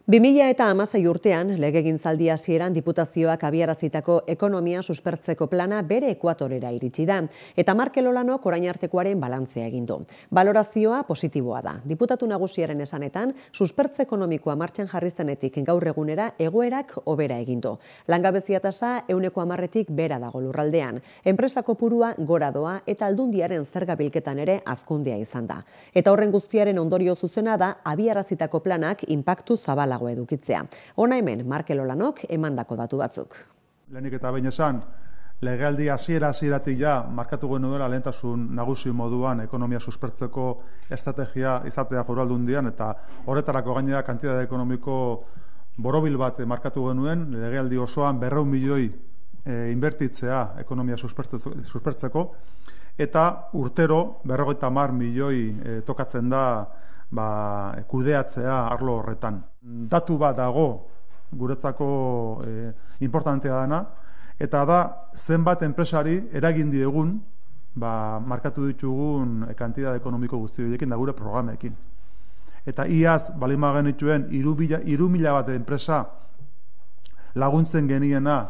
2016 urtean, legegintzaldi hasieran diputazioak abiarazitako ekonomia suspertzeko plana bere ekuatorera iritsi da, eta Markel Olanok orain artekoaren balantzea egin du. Balorazioa positiboa da. Diputatu nagusiaren esanetan, suspertze ekonomikoa martxan jarri zenetik gaur egunera egoerak hobera egin du. Langabezia tasa 110tik bera dago lurraldean. Enpresa kopurua gora doa eta aldundiaren zerga bilketan ere hazkundea izan da. Eta horren guztiaren ondorio zuzena da abiarazitako planak inpaktu zabala edukitzea. Hona hemen, Markel Olanok emandako datu batzuk. Lehenik eta behin esan, legealdi hasieratik ja markatu genuela lehentasun nagusi moduan ekonomia suspertzeko estrategia izatea Foru Aldundian, eta horretarako gainera kantitate ekonomiko borobil bat markatu genuen, legealdi osoan 200 milioi inbertitzea ekonomia suspertzeko, eta urtero 50 milioi tokatzen da kudeatzea arlo horretan. Datu bat dago guretzako importantea dana, eta da zenbat enpresari eragin diegun markatu ditugun kantitate ekonomiko guzti horiekin da gure programekin. Eta iaz balin genituen 3.000 bat enpresa laguntzen geniena,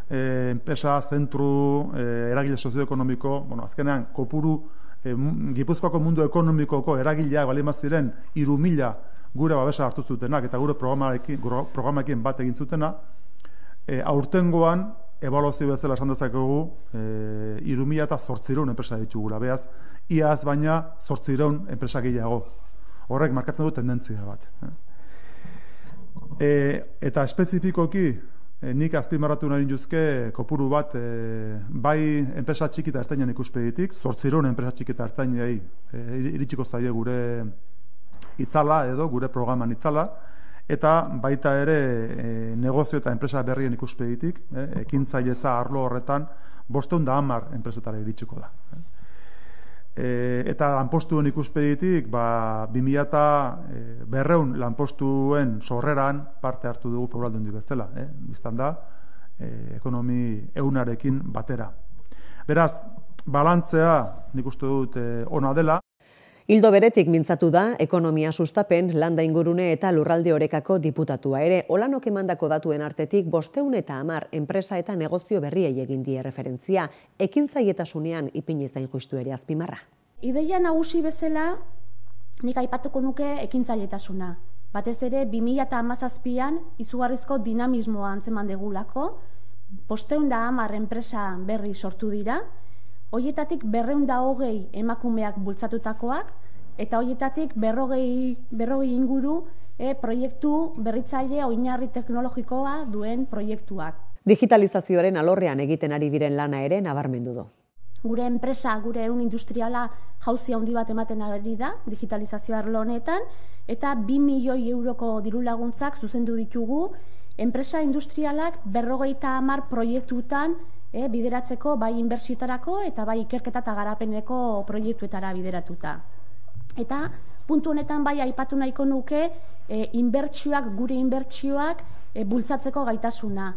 enpresa, zentru, eragile sozioekonomiko, azkenean kopuru Gipuzkoako mundu ekonomikoko eragileak balin ziren 3.000 gure babesa hartu zutenak eta gure programarekin bat egin zutena, aurtengoan ebaluazio bezala esan dezakegu 3.800 enpresa ditugula, beraz, iaz baina 800 enpresa gehiago. Horrek markatzen du tendentzia bat. Eta espezifikoki, nik azpimarratu nahi juzke kopuru bat bai enpresa txiki eta ertainen ikuspegitik, 800 enpresa txiki eta ertainei iritsiko zaie gure itzala edo gure programan itzala, eta baita ere negozio eta enpresa berrien ikuspegitik, ekintzailetza arlo horretan 510 enpresetara iritsiko da. Eta lanpostuen ikuspegitik 2.200 lanpostuen sorreran parte hartu dugu Foru Aldundi bezala, biztan da ekonomi ehunarekin batera. Beraz, balantzea nik uste dut ona dela. Ildo beretik mintzatu da ekonomia sustapen, landa ingurune eta lurralde orekako diputatua ere. Olanok emandako datuen artetik 510 enpresa eta negozio berriei egin die referentzia, ekintzailetasunean ipini zain justu ere azpimarra. Ideia nagusi bezala nik aipatuko nuke ekintzailetasuna. Batez ere 2017an izugarrizko dinamismoa antzeman degulako, 510 enpresa berri sortu dira. Hoietatik 220 emakumeak bultzatutakoak, eta hoietatik 40 inguru proiektu berritzaile oinarri teknologikoa duen proiektuak. Digitalizazioaren alorrean egiten ari diren lana ere nabarmendu du. Gure enpresa, gure ehun industriala jauzi handi bat ematen ari da, digitalizazio arlo honetan, eta 2 milioi euroko diru laguntzak zuzendu ditugu, enpresa industrialak 50 proiektutan bideratzeko bai inbertsioetarako eta bai ikerketa eta garapeneko proiektuetara bideratuta. Eta puntu honetan bai aipatu nahiko nuke gure inbertsioak bultzatzeko gaitasuna.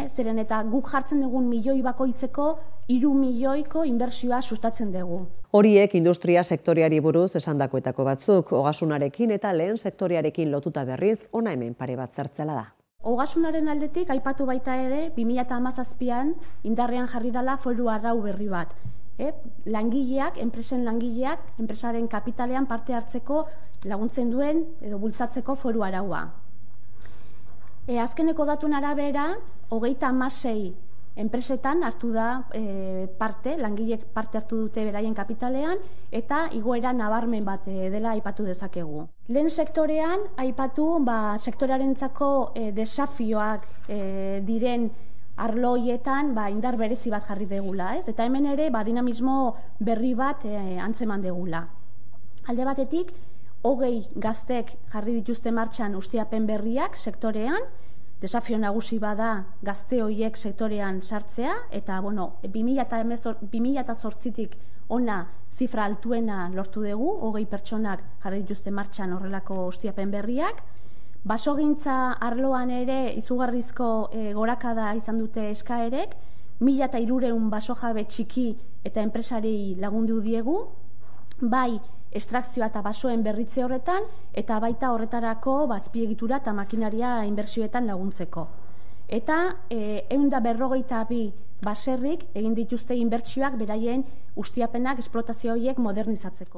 Zeren eta guk jartzen dugun milioi bakoitzeko 3 milioiko inbertsioa sustatzen dugu. Horiek industria sektoreari buruz esandakoetako batzuk, ogasunarekin eta lehen sektorearekin lotuta berriz, hona hemen pare bat zertzela da. Ogasunaren aldetik, aipatu baita ere, 2017an indarrean jarri dela foru arau berri bat. Langileak, enpresaren kapitalean parte hartzeko laguntzen duen edo bultzatzeko foru araua. Azkeneko datuen arabera, 36 enpresetan hartu da parte, langileek parte hartu dute beraien kapitalean, eta igoera nabarmen bat dela aipatu dezakegu. Lehen sektorean, aipatu sektorearentzako desafioak diren arloietan indar berezi bat jarri degula, eta hemen ere dinamismo berri bat antzeman degula. Alde batetik, 20 gaztek jarri dituzte martxan ustiapen berriak sektorean, desafio nagusi bada gazte horiek sektorean sartzea, eta 2008tik ona zifra altuena lortu dugu, 20 pertsonak jarri dituzte martxan horrelako ustiapen berriak. Basogintza arloan ere izugarrizko gorakada izan dute eskaerek, 1.300 basojabe txiki eta enpresari lagundu diegu, bai estrakzioa eta basoen berritze horretan, eta baita horretarako azpiegitura eta makinaria inbertsioetan laguntzeko. Eta 152 baserrik egin dituzte inbertsioak beraien ustiapenak, esplotazio horiek modernizatzeko.